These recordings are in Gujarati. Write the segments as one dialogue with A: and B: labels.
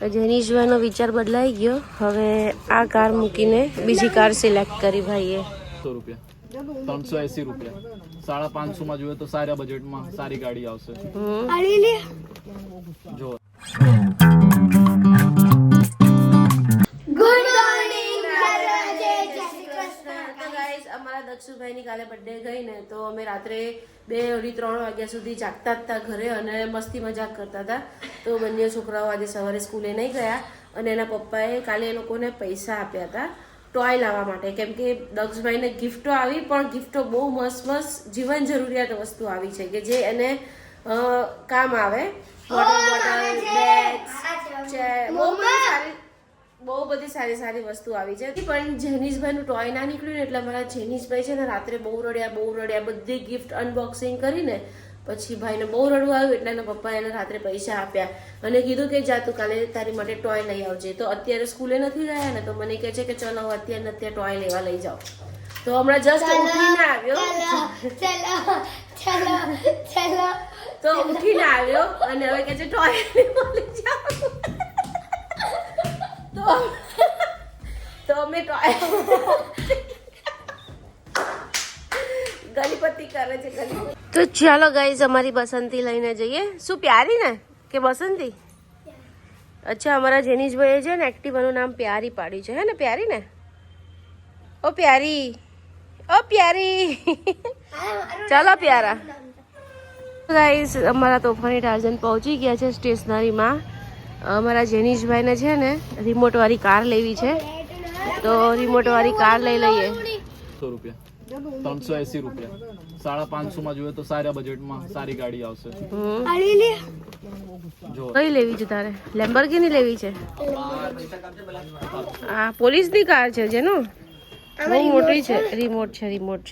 A: જેનિશભાઈનો વિચાર બદલાઈ ગયો. હવે આ કાર મૂકીને બીજી કાર સિલેક્ટ કરી ભાઈએ.
B: 100 રૂપિયા 380 રૂપિયા 550 માં જોઈએ તો સારા બજેટમાં સારી ગાડી આવશે. જો અમારા દક્ષુભાઈની કાલે બર્થડે ગઈ ને તો અમે રાત્રે 2-3 વાગ્યા સુધી જાગતા હતા ઘરે અને મસ્તી મજાક કરતા હતા. તો બંને છોકરાઓ આજે સવારે સ્કૂલે નહીં ગયા અને એના પપ્પાએ કાલે એ લોકોને પૈસા આપ્યા હતા ટોય લાવવા માટે, કેમ કે દક્ષભાઈને ગિફ્ટો આવી પણ ગિફ્ટો બહુ મસ્ત મસ્ત જીવન જરૂરિયાત વસ્તુ આવી છે કે જે એને કામ આવે. વોટર બોટલ, બેગ્સ, બહુ બધી સારી વસ્તુ આવી છે. પણ જેનિશભાઈનું ટોય ના નીકળ્યું ને એટલે અમારા જેનિશભાઈ છે ને રાત્રે બહુ રડ્યા. બધી ગિફ્ટ અનબોક્સિંગ કરીને પછી ભાઈને બહુ રડવું આવ્યું એટલે એના પપ્પાએ એને રાત્રે પૈસા આપ્યા અને કીધું કે જા તું કાલે તારી માટે ટોય લઈ આવજે. તો અત્યારે સ્કૂલે નથી ગયા ને તો મને કહે છે કે ચલો અત્યારે ટોય લેવા લઈ જાઓ. તો હમણાં જસ્ટ ઉઠીને આવ્યો અને હવે કહે છે ટોય લેવા લઈ જાઓ. તો અમે ગલીપતિ કરે છે. તો ચાલો ગાઈઝ અમારી બસંતી લઈને જઈએ. શું પ્યારી ને કે બસંતી? અચ્છા, અમારા જેનિશભાઈએ છે ને એક્ટિવાનું નામ પ્યારી પાડ્યું છે. હે ને પ્યારી ને? ઓ પ્યારી, ઓ પ્યારી. ચાલો પ્યારા. ગાઈઝ અમારા તોફાની ટાર્ઝન પહોંચી ગયા છે સ્ટેશનરીમાં. અમારા જેનિશભાઈને છે ને રિમોટ વાળી કાર લેવી છે તો રિમોટ વાળી કાર લઈ લઈએ. 100 રૂપિયા 380 રૂપિયા 550 માં જોઈએ તો સારા બજેટમાં સારી ગાડી આવશે. જો
A: કઈ લેવી છે તારે? લેમ્બોર્ગિની લેવી છે? આ પોલીસની કાર છે જેનો બહુ મોટી છે. રિમોટ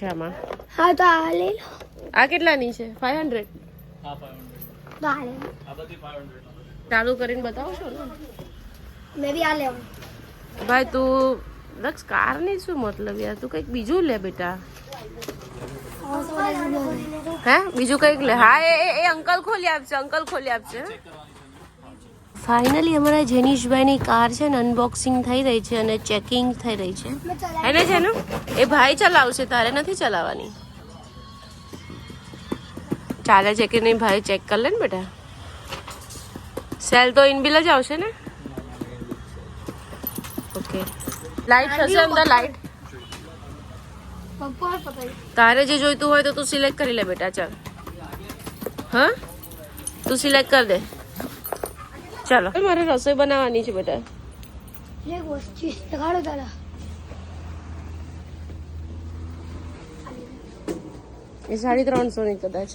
A: છે આમાં.
C: હા તો આ લઈ લો.
A: આ કેટલાની છે? 500.
B: હા 500.
C: તો આ લે.
B: આ બધી 500.
A: ચાલુ કરીને બતાવશો ને?
C: મેં બી આ લેવું.
A: ભાઈ તું દક્ષ કાર ની શું મતલબ યાર, તું કંઈક બીજું લે બેટા. હે બીજું કંઈક લે. હા એ અંકલ ખોલી આપશે. ફાઇનલી અમારા જેનિશભાઈની કાર છે ને અનબોક્સિંગ થઈ રહી છે અને ચેકિંગ થઈ રહી છે. એને છે ને એ ભાઈ ચલાવશે, તારે નથી ચલાવવાની. ચાલે છે કે નહીં ભાઈ ચેક કરી લે ને બેટા. સેલ તો ઇનબિલ જ આવશે ને? ઓકે. લાઈટ થશે અંદર? લાઈટ તારે જે જોઈતું હોય તો તું સિલેક્ટ કરી લે બેટા. ચાલ હા તું સિલેક્ટ કરી દે. ચાલો મારે રસોઈ બનાવવાની છે બેટા. એ 350 ની કદાચ.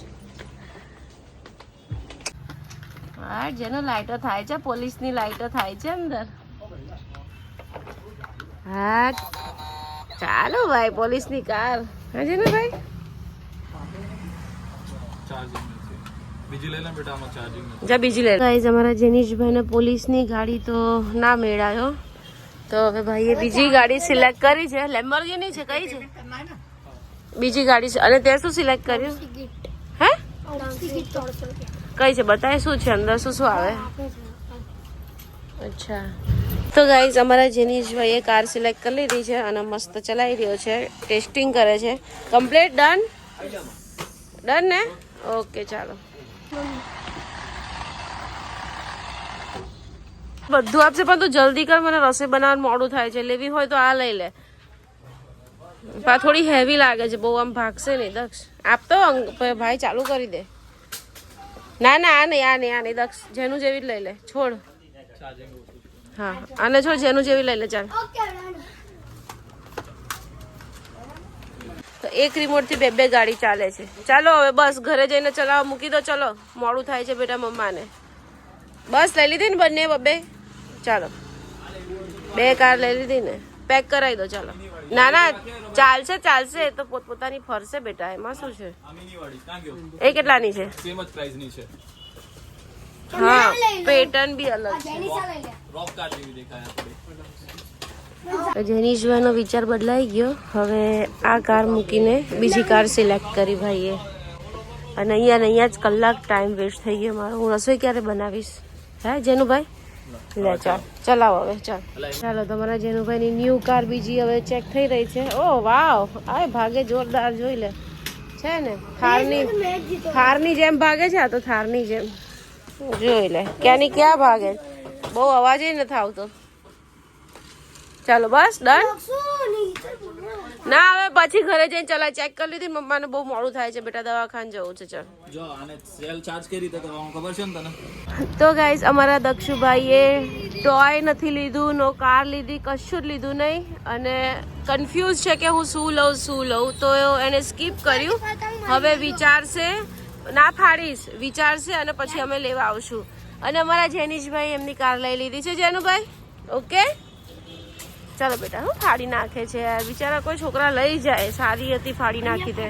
A: હા જેનો લાઈટો થાય છે, પોલીસની લાઈટો થાય છે અંદર. હા ચાલો ભાઈ પોલીસની કાર. હા છે ને ભાઈ?
B: બીજી લઈ લે બેટા, આમાં ચાર્જિંગ નથી.
A: જા બીજી લે. ગાઈઝ અમારા જેનિશભાઈને પોલીસની ગાડી તો ના મેળાયો તો હવે ભાઈએ બીજી ગાડી સિલેક્ટ કરી છે. લેમ્બોર્ગિની છે? કઈ છે બીજી ગાડી છે? અને તે શું સિલેક્ટ કર્યું? હે કઈ છે બતાય? શું છે અંદર? શું આવે? અચ્છા. તો ગાઈઝ અમારા જેનિશભાઈએ કાર સિલેક્ટ કરી લીધી છે અને મસ્ત ચલાવી રહ્યો છે. ટેસ્ટિંગ કરે છે. કમ્પ્લીટ ડન ને? ઓકે ચાલો. બધું આપશે પણ તું જલ્દી કર, મને રસોઈ બનાવવાનું મોડું થાય છે. લેવી હોય તો આ લઈ લે. થોડી હેવી લાગે છે, બહુ આમ ભાગશે નહીં. દક્ષ આપતો ભાઈ ચાલુ કરી દે. ના આ નહીં દક્ષ જેનું જેવી જ લઈ લે. છોડ. હા આને છોડ, જેનું જેવી લઈ લે. ચાલ તો એક રિમોટ થી બે ગાડી ચાલે છે. ચાલો હવે બસ ઘરે જઈને ચલાવવા મૂકી દો. ચલો મોડું થાય છે બેટા મમ્માને. બસ લઈ લીધી ને બંને બબ્બે? ચાલો 2 કાર લઈ લીધી ને, પેક કરાવી દો. ચાલો. ના ચાલશે તો પોતપોતાની ફરશે બેટા, એમાં શું છે? એ કેટલાની છે?
B: સેમ જ પ્રાઇસની છે.
A: હા પેટર્ન બી અલગ છે.
B: રોક કાર જેવી દેખાય આપણે.
A: જેનિશભાઈનો વિચાર બદલાઈ ગયો. હવે આ કાર મૂકીને બીજી કાર સિલેક્ટ કરી ભાઈએ. અને અહીંયા જ કલાક ટાઈમ વેસ્ટ થઈ ગયો મારો. હું રસોઈ ક્યારે બનાવીશ? હે જેનુભાઈ? લે ચાલ ચલાવો હવે ચાલ. ચાલો તમારા જેનુભાઈની ન્યૂ કાર બીજી હવે ચેક થઈ રહી છે. ઓ વાવ, આ ભાગે જોરદાર, જોઈ લે. છે ને થારની જેમ ભાગે છે. આ તો થારની જેમ જોઈ લે. ક્યાંની ક્યાં ભાગે, બહુ અવાજ નથી આવતો. ચાલો બસ ડન. ના હવે પછી ઘરે જઈને ચલા ચેક કરી લીધી. મમ્માને બહુ મોડું થાય છે બેટા, દવાખાને જવું છે. ચાલ
D: જો આને સેલ ચાર્જ કઈ રીતે કરવાનું ખબર છે ને તને?
A: તો ગાઈઝ અમારા દક્ષુભાઈએ ટોય નથી લીધું, નો કાર લીધી, કશું જ લીધું નહીં અને કન્ફ્યુઝ છે કે હું શું લઉં. તો એને સ્કીપ કર્યું. હવે વિચારશે, ના ફાડીશ, વિચારશે અને પછી અમે લેવા આવશું. અને અમારા જેનીશભાઈ એમની કાર લઈ લીધી છે. જેનુભાઈ ઓકે ચાલો બેટા. હું ફાડી નાખે છે યાર, બિચારા કોઈ છોકરા લઈ જાય. સારી હતી, ફાડી નાખી તે.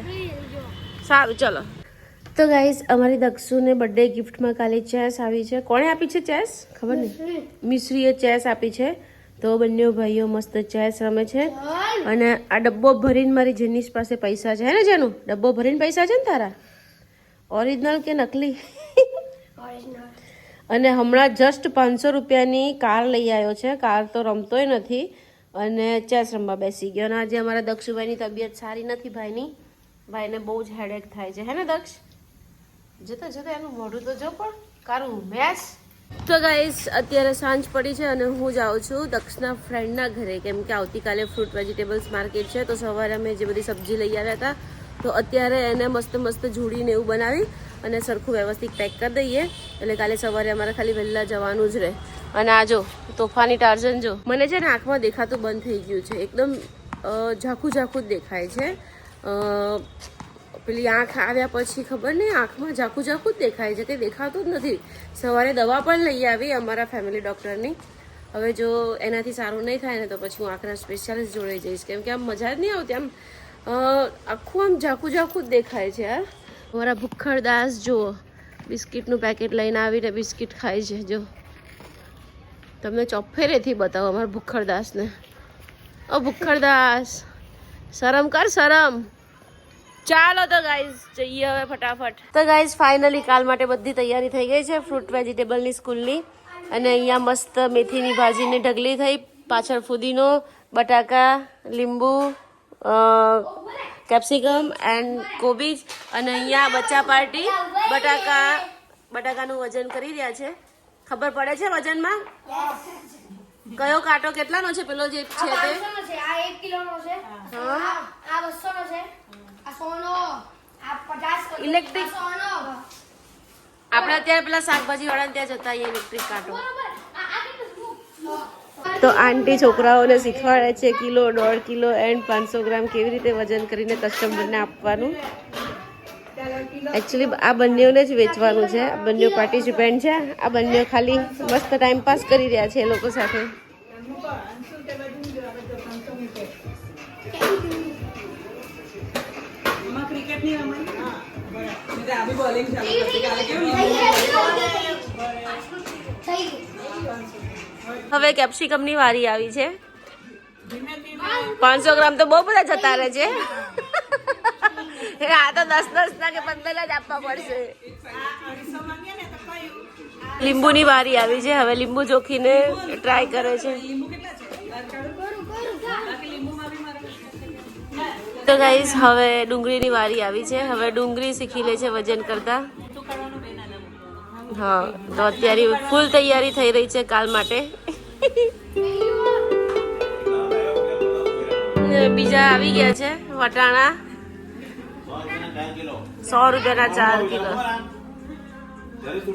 A: સારું ચલો. તો ગાઈઝ અમારી દક્ષુને બર્થડે ગિફ્ટમાં કાલે ચેસ આવી છે. કોણે આપી છે ચેસ ખબર નહીં, મિશ્રીએ ચેસ આપી છે. તો બંને ભાઈઓ મસ્ત ચેસ રમે છે. અને આ ડબ્બો ભરીને મારી જેનીશ પાસે પૈસા છે. હે ને જેનું ડબ્બો ભરીને પૈસા છે ને તારા? ઓરિજિનલ કે નકલી? અને હમણાં જસ્ટ 500 રૂપિયાની કાર લઈ આવ્યો છે. કાર તો રમતોય નથી અને ચેસ રમવા બેસી ગયો. અને આજે અમારા દક્ષુભાઈની તબિયત સારી નથી ભાઈની. ભાઈને બહુ જ હેડેક થાય છે. હે ને દક્ષ? જતો એનું મોઢું તો જો પણ કારું બેસ. તો ગાઈસ અત્યારે સાંજ પડી છે અને હું જાઉં છું દક્ષના ફ્રેન્ડના ઘરે, કેમ કે આવતીકાલે ફ્રૂટ વેજીટેબલ્સ માર્કેટ છે. તો સવારે અમે જે બધી સબ્જી લઈ આવ્યા હતા તો અત્યારે એને મસ્ત જોડીને એવું બનાવી અને સરખું વ્યવસ્થિત પેક કરી દઈએ. એટલે કાલે સવારે અમારે ખાલી વહેલા જવાનું જ રહે. અને આ જો તોફાની ટાર્ઝન જો, મને છે ને આંખમાં દેખાતું બંધ થઈ ગયું છે. એકદમ ઝાખું જ દેખાય છે. પેલી આંખ આવ્યા પછી ખબર નહીં આંખમાં ઝાખું જ દેખાય છે, કંઈ દેખાતું જ નથી. સવારે દવા પણ લઈ આવી અમારા ફેમિલી ડૉક્ટરની. હવે જો એનાથી સારું નહીં થાય ને તો પછી હું આંખના સ્પેશિયાલિસ્ટ જોડે જઈશ, કેમ કે આમ મજા જ નહીં આવતી. આમ આખું આમ ઝાખું જ દેખાય છે યાર. અમારા ભુખ્ખડદાસ જુઓ બિસ્કિટનું પેકેટ લઈને આવીને બિસ્કિટ ખાય છે. જો તમને ચોફેરેથી બતાવો અમારા ભુખ્ખડદાસને. ઓ ભુખ્ખડદાસ, શરમ કર શરમ. ચાલો તો ગાઈઝ જઈએ હવે ફટાફટ. તો ગાઈઝ ફાઇનલી કાલ માટે બધી તૈયારી થઈ ગઈ છે ફ્રૂટ વેજીટેબલની સ્કૂલની. અને અહીંયા મસ્ત મેથીની ભાજીની ઢગલી થઈ, પાછળ ફુદીનો, બટાકા, લીંબુ, કેપ્સિકમ એન્ડ કોબીજ. અને અહીંયા બચ્ચા પાર્ટી બટાકાનું વજન કરી રહ્યા છે. ખબર પડે છે વજનમાં? કયો કાંટો કેટલાનો છે? પેલો જે છે તે
C: આ 1 કિલોનો છે.
A: હા,
C: આ 200 નો છે. આ 100 નો, આ 50
A: ઇલેક્ટ્રિક.
C: 100 નો.
A: આપણે અત્યારે પેલા શાકભાજી વાળા ત્યાં જતા આવીએ ઇલેક્ટ્રિક કાંટો.
C: આ કેટલું?
A: તો આંટી છોકરાઓને શીખવાડે છે કિલો, 1.5 કિલો એન્ડ 500 ગ્રામ કેવી રીતે વજન કરીને કસ્ટમરને આપવાનું. એકચ્યુઅલી આ બંનેઓને જ વેચવાનું છે. આ બંને પાર્ટિસિપેન્ટ છે. આ બંને ખાલી મસ્ત ટાઈમ પાસ કરી રહ્યા છે એ લોકો સાથે. હવે કેપ્સિકમની વારી આવી છે. 500 ગ્રામ તો બહુ બધા જતા રહે છે. આ તો 10 ના કે 15 જ આપવા પડશે. લીંબુની વારી આવી છે. હવે લીંબુ જોખીને ટ્રાય કરે છે. તો ગાઈસ હવે ડુંગળીની વારી આવી છે. હવે ડુંગળી શીખી લે છે વજન કરતા. હા, તો અત્યારે ફૂલ તૈયારી થઈ રહી છે કાલ માટે. બીજા આવી ગયા છે વટાણા, 100 રૂપિયાના 4 કિલો.
D: 40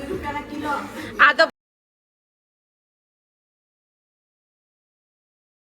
D: રૂપિયા કિલો.
A: આ તો